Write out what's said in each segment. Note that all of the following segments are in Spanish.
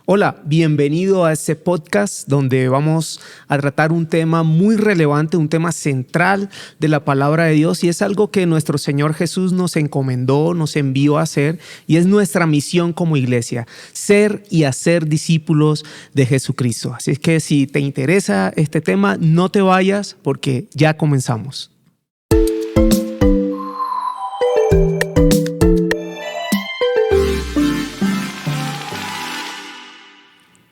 Hola, bienvenido a este podcast donde vamos a tratar un tema muy relevante, un tema central de la palabra de Dios, y es algo que nuestro Señor Jesús nos encomendó, nos envió a hacer, y es nuestra misión como iglesia, ser y hacer discípulos de Jesucristo. Así es que si te interesa este tema, no te vayas porque ya comenzamos.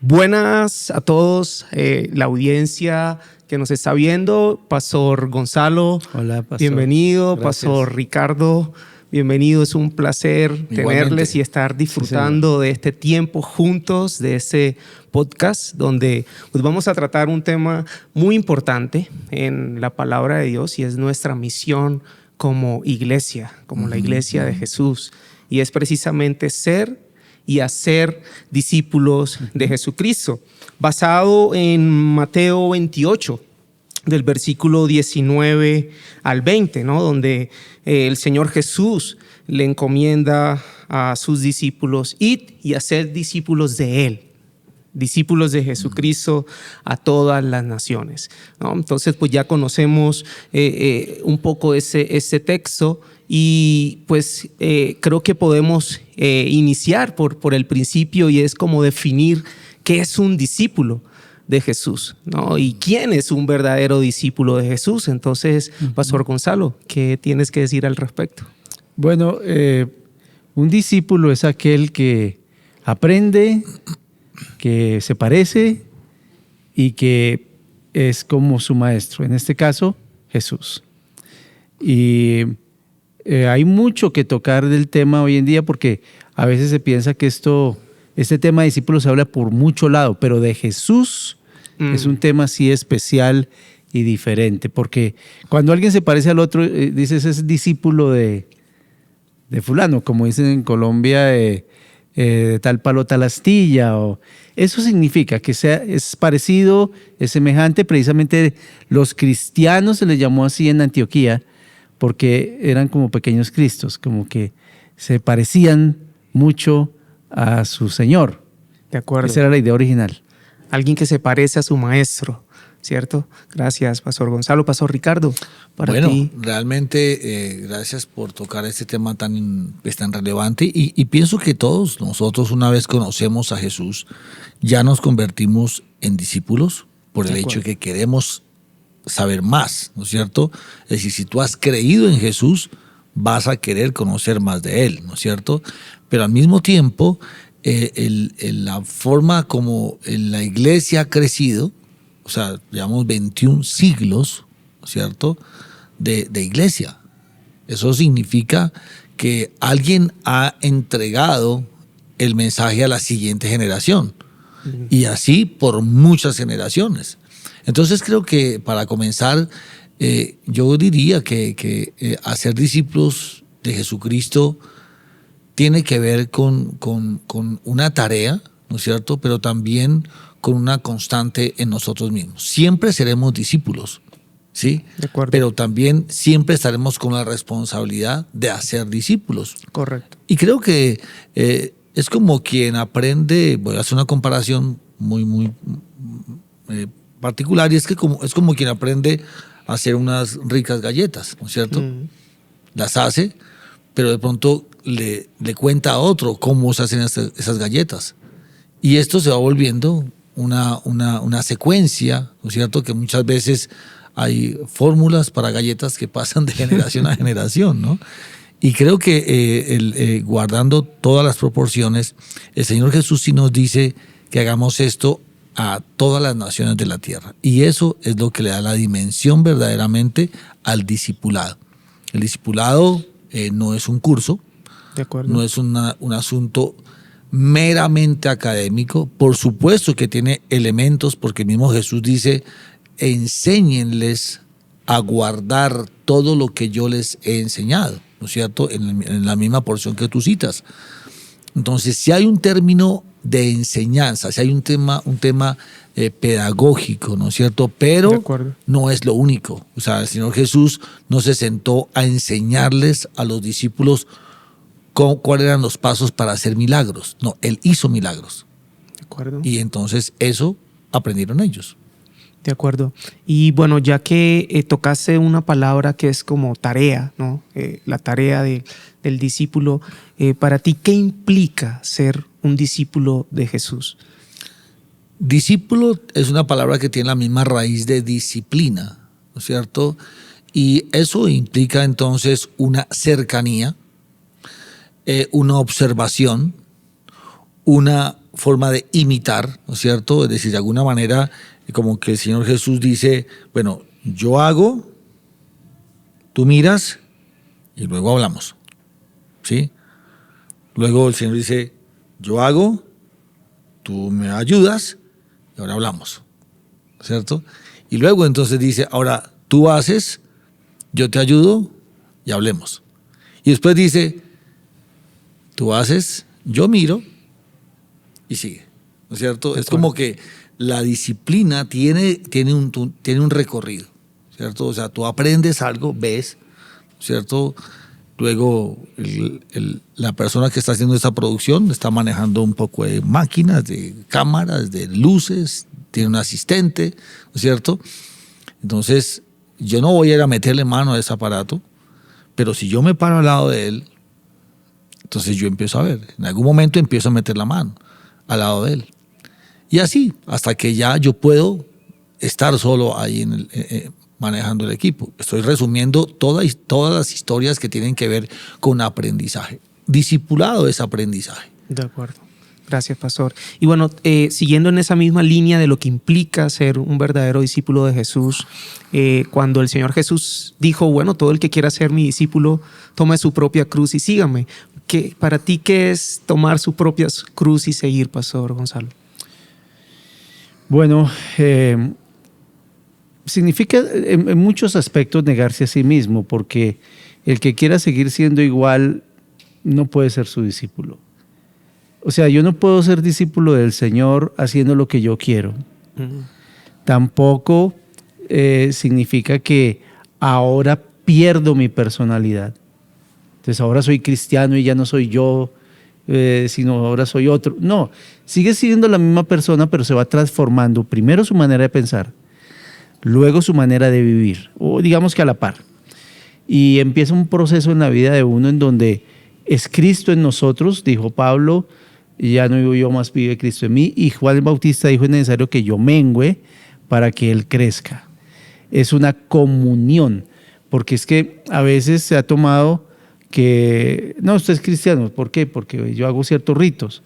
Buenas a todos, la audiencia que nos está viendo. Pastor Gonzalo, hola, pastor. Bienvenido. Gracias. Pastor Ricardo, bienvenido. Es un placer tenerles y estar disfrutando de este tiempo juntos, de este podcast donde pues, vamos a tratar un tema muy importante en la palabra de Dios, y es nuestra misión como iglesia, como la iglesia de Jesús, y es precisamente ser y hacer discípulos de Jesucristo, basado en Mateo 28, del versículo 19 al 20, ¿no? Donde el Señor Jesús le encomienda a sus discípulos: id y hacer discípulos de Él, discípulos de Jesucristo a todas las naciones, ¿no? Entonces, pues ya conocemos un poco ese texto. Y pues creo que podemos iniciar por el principio, y es como definir qué es un discípulo de Jesús, ¿no? Y quién es un verdadero discípulo de Jesús. Entonces, Pastor Gonzalo, ¿qué tienes que decir al respecto? Bueno, un discípulo es aquel que aprende, que se parece y que es como su maestro, en este caso, Jesús. Y hay mucho que tocar del tema hoy en día, porque a veces se piensa que este tema de discípulos se habla por mucho lado, pero de Jesús es un tema así especial y diferente, porque cuando alguien se parece al otro, dices es discípulo de fulano, como dicen en Colombia, de tal palo, tal astilla. Eso significa que es parecido, es semejante. Precisamente los cristianos se les llamó así en Antioquía, porque eran como pequeños Cristos, como que se parecían mucho a su Señor. De acuerdo. Esa era la idea original. Alguien que se parece a su maestro, ¿cierto? Gracias, Pastor Gonzalo. Pastor Ricardo, para ti. Realmente gracias por tocar este tema tan relevante, y pienso que todos nosotros, una vez conocemos a Jesús, ya nos convertimos en discípulos por el hecho de que queremos saber más, ¿no es cierto? Es decir, si tú has creído en Jesús, vas a querer conocer más de Él, ¿no es cierto? Pero al mismo tiempo, la forma como la iglesia ha crecido, o sea, llevamos 21 siglos, ¿no es cierto?, de iglesia. Eso significa que alguien ha entregado el mensaje a la siguiente generación, y así por muchas generaciones. Entonces creo que para comenzar, yo diría que hacer discípulos de Jesucristo tiene que ver con una tarea, ¿no es cierto?, pero también con una constante en nosotros mismos. Siempre seremos discípulos, ¿sí? De acuerdo. Pero también siempre estaremos con la responsabilidad de hacer discípulos. Correcto. Y creo que es como quien aprende, voy a hacer una comparación muy particular, y es como quien aprende a hacer unas ricas galletas, ¿no es cierto? Las hace, pero de pronto le cuenta a otro cómo se hacen esas galletas. Y esto se va volviendo una secuencia, ¿no es cierto? Que muchas veces hay fórmulas para galletas que pasan de generación a generación, ¿no? Y creo que guardando todas las proporciones, el Señor Jesús sí nos dice que hagamos esto a todas las naciones de la tierra. Y eso es lo que le da la dimensión verdaderamente al discipulado. El discipulado no es un curso, De acuerdo. no es un asunto meramente académico. Por supuesto que tiene elementos, porque mismo Jesús dice: enséñenles a guardar todo lo que yo les he enseñado, ¿no es cierto?, en la misma porción que tú citas. Entonces, si hay un término de enseñanza, si hay un tema pedagógico, ¿no es cierto?, pero no es lo único. O sea, el Señor Jesús no se sentó a enseñarles a los discípulos cuáles eran los pasos para hacer milagros. No, Él hizo milagros. De acuerdo. Y entonces eso aprendieron ellos. De acuerdo. Y bueno, ya que tocaste una palabra que es como tarea, ¿no? La tarea del discípulo, para ti, ¿qué implica ser un discípulo de Jesús? Discípulo es una palabra que tiene la misma raíz de disciplina, ¿no es cierto? Y eso implica entonces una cercanía, una observación, una forma de imitar, ¿no es cierto? Es decir, de alguna manera, como que el Señor Jesús dice, bueno, yo hago, tú miras y luego hablamos, ¿sí? Luego el Señor dice, yo hago, tú me ayudas y ahora hablamos, ¿cierto? Y luego entonces dice, ahora tú haces, yo te ayudo y hablemos. Y después dice, tú haces, yo miro y sigue, ¿no es cierto? Es como que la disciplina tiene un recorrido, ¿cierto? O sea, tú aprendes algo, ves, ¿cierto? Luego la persona que está haciendo esta producción está manejando un poco de máquinas, de cámaras, de luces, tiene un asistente, ¿no es cierto? Entonces, yo no voy a ir a meterle mano a ese aparato, pero si yo me paro al lado de él, entonces yo empiezo a ver, en algún momento empiezo a meter la mano al lado de él. Y así, hasta que ya yo puedo estar solo ahí manejando el equipo. Estoy resumiendo todas las historias que tienen que ver con aprendizaje. Discipulado es aprendizaje. De acuerdo. Gracias, pastor. Y bueno, siguiendo en esa misma línea de lo que implica ser un verdadero discípulo de Jesús, cuando el Señor Jesús dijo, bueno, todo el que quiera ser mi discípulo, tome su propia cruz y sígame. Para ti, ¿qué es tomar su propia cruz y seguir, pastor Gonzalo? Bueno, significa en muchos aspectos negarse a sí mismo, porque el que quiera seguir siendo igual no puede ser su discípulo. O sea, yo no puedo ser discípulo del Señor haciendo lo que yo quiero. Tampoco significa que ahora pierdo mi personalidad. Entonces ahora soy cristiano y ya no soy yo, sino ahora soy otro. No, sigue siendo la misma persona, pero se va transformando. Primero su manera de pensar, luego su manera de vivir, o digamos que a la par. Y empieza un proceso en la vida de uno en donde es Cristo en nosotros, dijo Pablo, ya no vivo yo, más vive Cristo en mí. Y Juan el Bautista dijo, es necesario que yo mengüe para que Él crezca. Es una comunión, porque es que a veces se ha tomado que, no, usted es cristiano, ¿por qué? Porque yo hago ciertos ritos.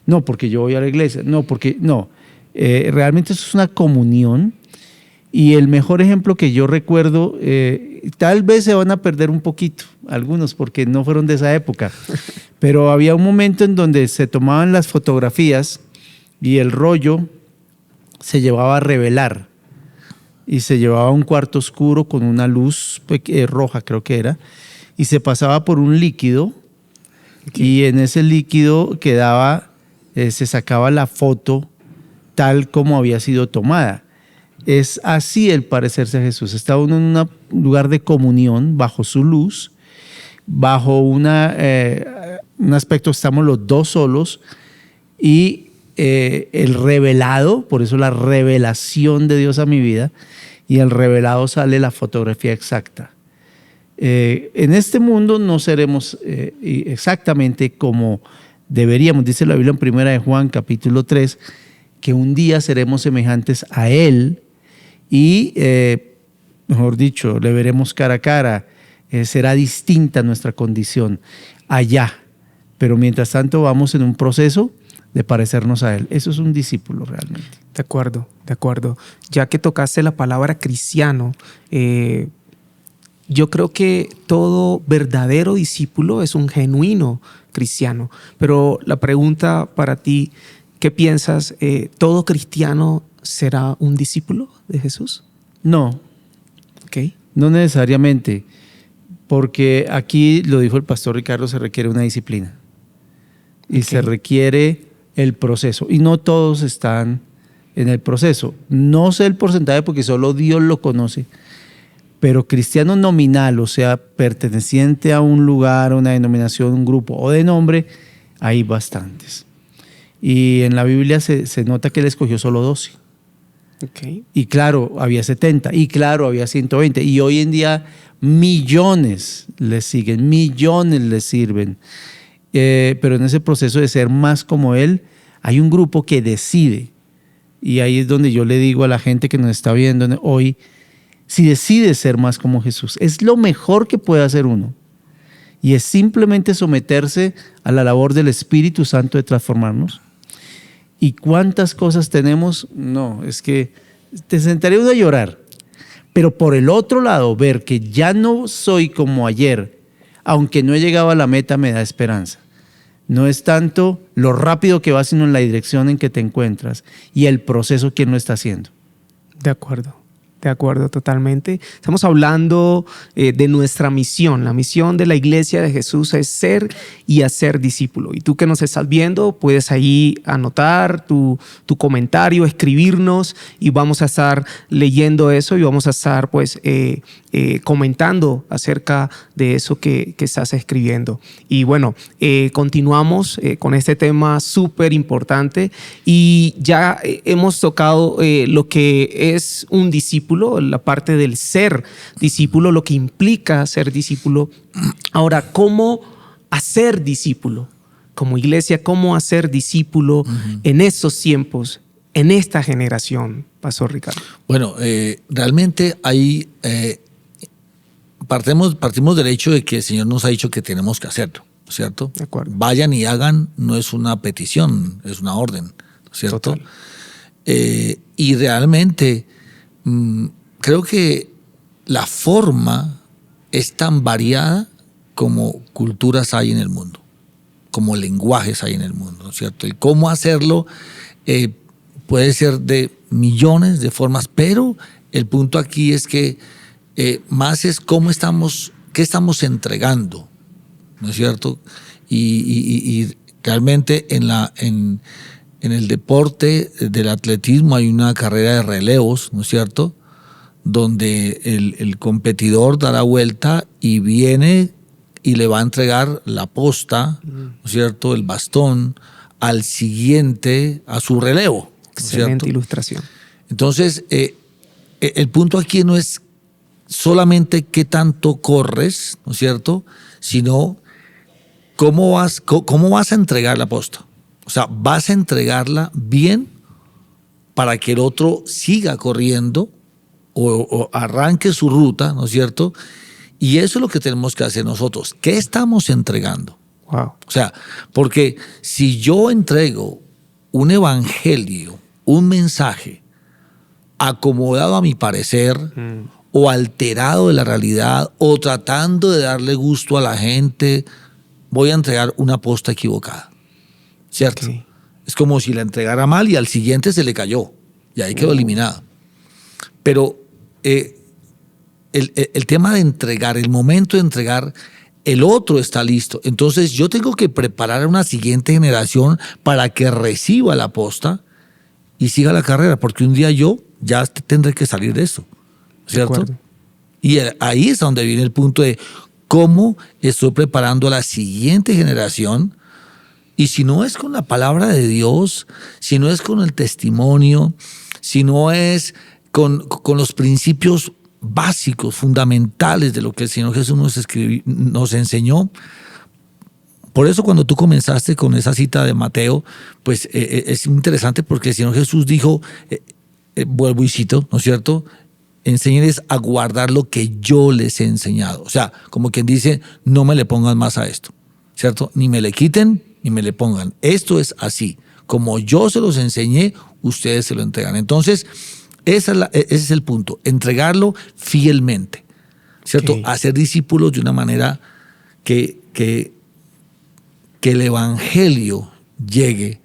No, porque yo voy a la iglesia. No, porque no. Realmente eso es una comunión. Y el mejor ejemplo que yo recuerdo, tal vez se van a perder un poquito, algunos, porque no fueron de esa época, pero había un momento en donde se tomaban las fotografías y el rollo se llevaba a revelar y se llevaba a un cuarto oscuro con una luz roja, creo que era, y se pasaba por un líquido y en ese líquido quedaba, se sacaba la foto tal como había sido tomada. Es así el parecerse a Jesús. Está uno en un lugar de comunión, bajo su luz, bajo un aspecto, estamos los dos solos, y el revelado, por eso la revelación de Dios a mi vida, y el revelado sale la fotografía exacta. En este mundo no seremos exactamente como deberíamos, dice la Biblia en 1 de Juan capítulo 3, que un día seremos semejantes a Él y, mejor dicho, le veremos cara a cara, será distinta nuestra condición allá, pero mientras tanto vamos en un proceso de parecernos a Él. Eso es un discípulo realmente. De acuerdo, de acuerdo. Ya que tocaste la palabra cristiano, yo creo que todo verdadero discípulo es un genuino cristiano, pero la pregunta para ti, ¿qué piensas? ¿Todo cristiano será un discípulo de Jesús? No. Okay. No necesariamente, porque aquí, lo dijo el pastor Ricardo, se requiere una disciplina y se requiere el proceso, y no todos están en el proceso. No sé el porcentaje porque solo Dios lo conoce, pero cristiano nominal, o sea, perteneciente a un lugar, una denominación, un grupo o de nombre, hay bastantes. Y en la Biblia se nota que él escogió solo 12. Okay. Y claro, había 70, y claro, había 120. Y hoy en día millones les siguen, millones les sirven. Pero en ese proceso de ser más como él, hay un grupo que decide. Y ahí es donde yo le digo a la gente que nos está viendo hoy, si decides ser más como Jesús, es lo mejor que puede hacer uno. Y es simplemente someterse a la labor del Espíritu Santo de transformarnos. ¿Y cuántas cosas tenemos? No, es que te sentaré uno a llorar. Pero por el otro lado, ver que ya no soy como ayer, aunque no he llegado a la meta, me da esperanza. No es tanto lo rápido que vas, sino en la dirección en que te encuentras y el proceso que uno está haciendo. De acuerdo totalmente. Estamos hablando de nuestra misión. La misión de la Iglesia de Jesús es ser y hacer discípulo. Y tú que nos estás viendo, puedes ahí anotar tu comentario, escribirnos y vamos a estar leyendo eso y vamos a estar pues comentando acerca de eso que estás escribiendo. Y bueno, continuamos con este tema súper importante y ya hemos tocado lo que es un discípulo, la parte del ser discípulo, lo que implica ser discípulo. Ahora, ¿cómo hacer discípulo? Como iglesia, ¿cómo hacer discípulo en estos tiempos, en esta generación, Pastor Ricardo? Bueno, realmente hay... Partimos del hecho de que el Señor nos ha dicho que tenemos que hacerlo, ¿cierto? De acuerdo. Vayan y hagan no es una petición, es una orden, ¿cierto? Y realmente creo que la forma es tan variada como culturas hay en el mundo, como lenguajes hay en el mundo, ¿no es cierto? El cómo hacerlo puede ser de millones de formas, pero el punto aquí es que más es cómo estamos, qué estamos entregando, ¿no es cierto? Y realmente en el deporte del atletismo hay una carrera de relevos, ¿no es cierto? Donde el competidor da la vuelta y viene y le va a entregar la posta, ¿no es cierto? El bastón al siguiente, a su relevo, ¿no es cierto? Excelente ilustración. Entonces, el punto aquí no es solamente qué tanto corres, ¿no es cierto? Sino cómo vas a entregar la posta. O sea, vas a entregarla bien para que el otro siga corriendo o arranque su ruta, ¿no es cierto? Y eso es lo que tenemos que hacer nosotros. ¿Qué estamos entregando? Wow. O sea, porque si yo entrego un evangelio, un mensaje acomodado a mi parecer, o alterado de la realidad, o tratando de darle gusto a la gente, voy a entregar una posta equivocada, ¿cierto? Okay. Es como si la entregara mal y al siguiente se le cayó y ahí quedó eliminada. Pero el tema de entregar, el momento de entregar, el otro está listo. Entonces yo tengo que preparar a una siguiente generación para que reciba la posta y siga la carrera, porque un día yo ya tendré que salir de esto, ¿cierto? Y ahí es donde viene el punto de cómo estoy preparando a la siguiente generación. Y si no es con la palabra de Dios, si no es con el testimonio, si no es con los principios básicos, fundamentales de lo que el Señor Jesús nos enseñó. Por eso cuando tú comenzaste con esa cita de Mateo, pues es interesante porque el Señor Jesús dijo, vuelvo y cito, ¿no es cierto?, enséñenles a guardar lo que yo les he enseñado. O sea, como quien dice, no me le pongan más a esto, ¿cierto? Ni me le quiten, ni me le pongan. Esto es así. Como yo se los enseñé, ustedes se lo entregan. Entonces, ese es el punto. Entregarlo fielmente, ¿cierto? Okay. Hacer discípulos de una manera que el evangelio llegue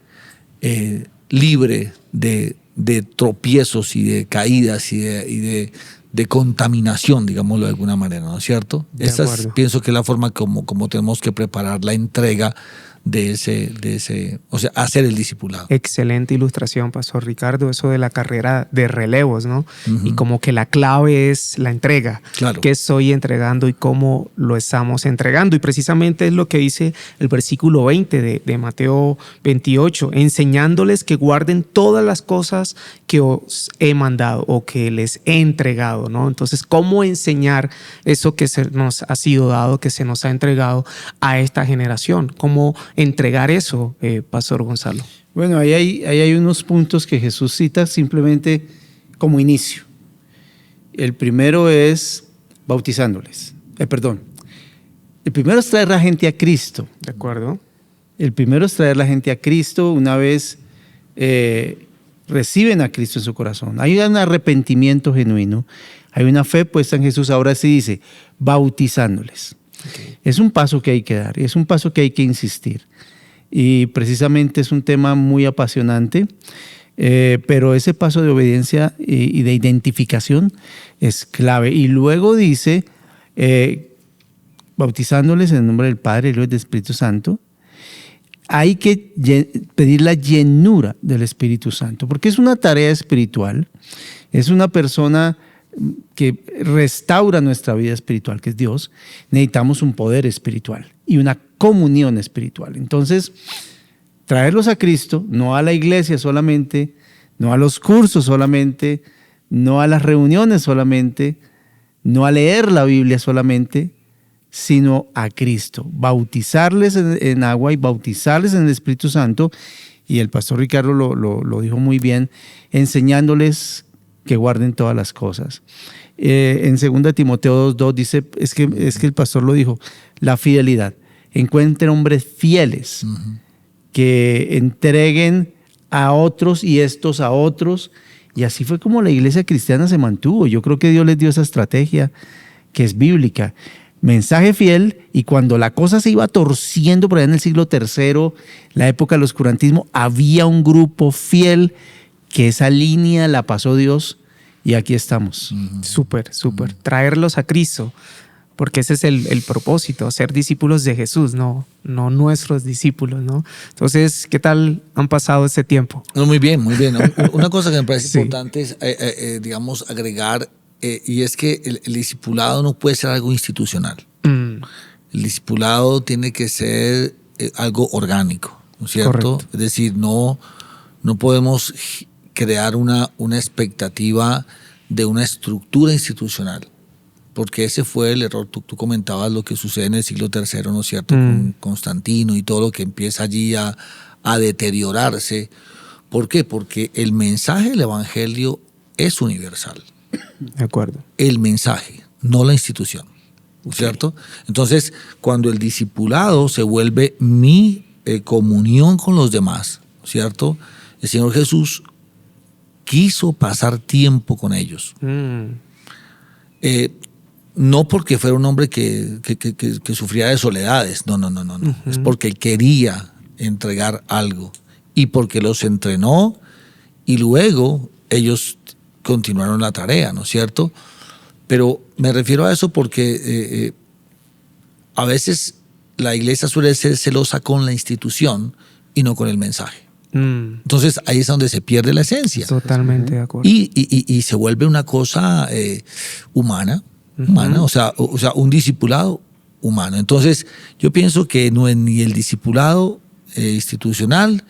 libre de tropiezos y de caídas y de contaminación, digámoslo de alguna manera, ¿no es cierto? Esa pienso que es la forma como tenemos que preparar la entrega o sea, hacer el discipulado. Excelente ilustración, Pastor Ricardo, eso de la carrera de relevos, ¿no? Y como que la clave es la entrega. Claro. ¿Qué estoy entregando y cómo lo estamos entregando? Y precisamente es lo que dice el versículo 20 de Mateo 28, enseñándoles que guarden todas las cosas que os he mandado o que les he entregado, ¿no? Entonces, ¿cómo enseñar eso que se nos ha sido dado, que se nos ha entregado a esta generación? ¿Cómo entregar eso, Pastor Gonzalo? Bueno, ahí hay unos puntos que Jesús cita simplemente como inicio. El primero es bautizándoles. El primero es traer la gente a Cristo. ¿De acuerdo? El primero es traer la gente a Cristo una vez reciben a Cristo en su corazón. Hay un arrepentimiento genuino, hay una fe puesta en Jesús. Ahora sí dice, bautizándoles. Okay. Es un paso que hay que dar, es un paso que hay que insistir. Y precisamente es un tema muy apasionante, pero ese paso de obediencia y de identificación es clave. Y luego dice, bautizándoles en el nombre del Padre, y del Espíritu Santo, hay que pedir la llenura del Espíritu Santo, porque es una tarea espiritual, es una persona que restaura nuestra vida espiritual, que es Dios. Necesitamos un poder espiritual y una comunión espiritual. Entonces, traerlos a Cristo, no a la iglesia solamente, no a los cursos solamente, no a las reuniones solamente, no a leer la Biblia solamente, sino a Cristo. Bautizarles en agua y bautizarles en el Espíritu Santo. Y el pastor Ricardo lo dijo muy bien, enseñándoles que guarden todas las cosas. En 2 Timoteo 2:2 dice, es que el pastor lo dijo, la fidelidad. Encuentren hombres fieles que entreguen a otros y estos a otros. Y así fue como la iglesia cristiana se mantuvo. Yo creo que Dios les dio esa estrategia que es bíblica. Mensaje fiel, y cuando la cosa se iba torciendo por allá en el siglo III, la época del oscurantismo, había un grupo fiel que esa línea la pasó Dios y aquí estamos. Súper. Traerlos a Cristo, porque ese es el propósito, ser discípulos de Jesús, no nuestros discípulos, ¿no? Entonces, ¿qué tal han pasado este tiempo? No, muy bien. Una cosa que me parece importante es, digamos, agregar, y es que el discipulado no puede ser algo institucional. El discipulado tiene que ser algo orgánico, ¿no es cierto? Correcto. Es decir, no podemos crear una expectativa de una estructura institucional, porque ese fue el error. Tú comentabas lo que sucede en el siglo III, ¿no es cierto? Con Constantino y todo lo que empieza allí a deteriorarse. ¿Por qué? Porque el mensaje del evangelio es universal. De acuerdo. El mensaje, no la institución, ¿cierto? Entonces, cuando el discipulado se vuelve mi comunión con los demás, ¿cierto? El Señor Jesús quiso pasar tiempo con ellos. No porque fuera un hombre que sufría de soledades, no. Es porque él quería entregar algo y porque los entrenó y luego ellos continuaron la tarea, ¿no es cierto? Pero me refiero a eso porque a veces la iglesia suele ser celosa con la institución y no con el mensaje. Entonces ahí es donde se pierde la esencia. Totalmente de acuerdo. Y se vuelve una cosa humana, o sea, un discipulado humano. Entonces yo pienso que no es ni el discipulado institucional,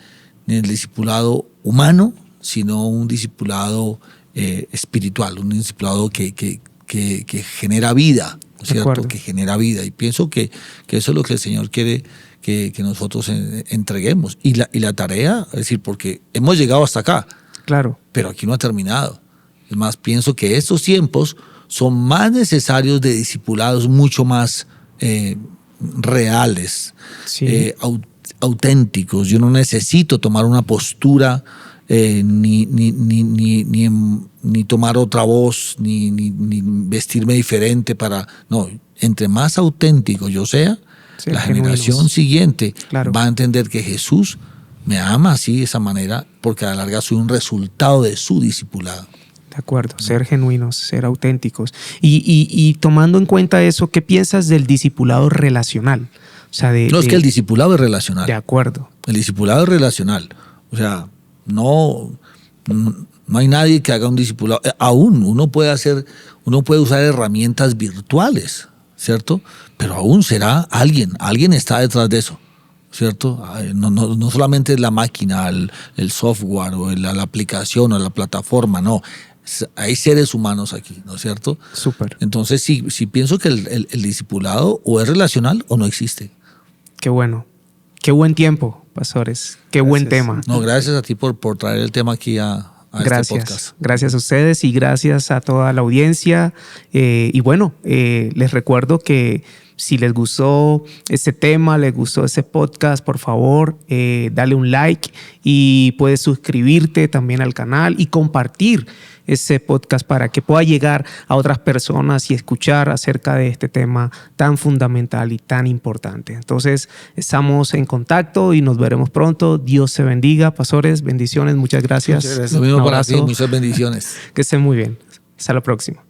ni el discipulado humano, sino un discipulado espiritual, un discipulado que genera vida, ¿no es cierto? Que genera vida. Y pienso que eso es lo que el Señor quiere que nosotros entreguemos. Y la tarea, es decir, porque hemos llegado hasta acá, claro, pero aquí no ha terminado. Es más, pienso que estos tiempos son más necesarios de discipulados mucho más reales, auténticos. Yo no necesito tomar una postura ni tomar otra voz, ni vestirme diferente para... No, entre más auténtico yo sea, la generación siguiente va a entender que Jesús me ama así, de esa manera, porque a la larga soy un resultado de su discipulado. De acuerdo, ser genuinos, ser auténticos. Y tomando en cuenta eso, ¿qué piensas del discipulado relacional? O sea, es que el discipulado es relacional. De acuerdo. El discipulado es relacional. O sea, no hay nadie que haga un discipulado. Aún uno puede usar herramientas virtuales, ¿cierto? Pero aún será alguien está detrás de eso, ¿cierto? No solamente es la máquina, el software o la aplicación o la plataforma, no. Hay seres humanos aquí, ¿no es cierto? Súper. Entonces sí pienso que el discipulado o es relacional o no existe. Qué bueno. Qué buen tiempo, pastores. Qué buen tema. No, gracias a ti por traer el tema aquí a este podcast. Gracias a ustedes y gracias a toda la audiencia. Y bueno, les recuerdo que si les gustó este tema, les gustó ese podcast, por favor, dale un like y puedes suscribirte también al canal y compartir ese podcast para que pueda llegar a otras personas y escuchar acerca de este tema tan fundamental y tan importante. Entonces, estamos en contacto y nos veremos pronto. Dios te bendiga, pastores. Bendiciones, muchas gracias. Lo mismo para ti, muchas bendiciones. Que estén muy bien. Hasta la próxima.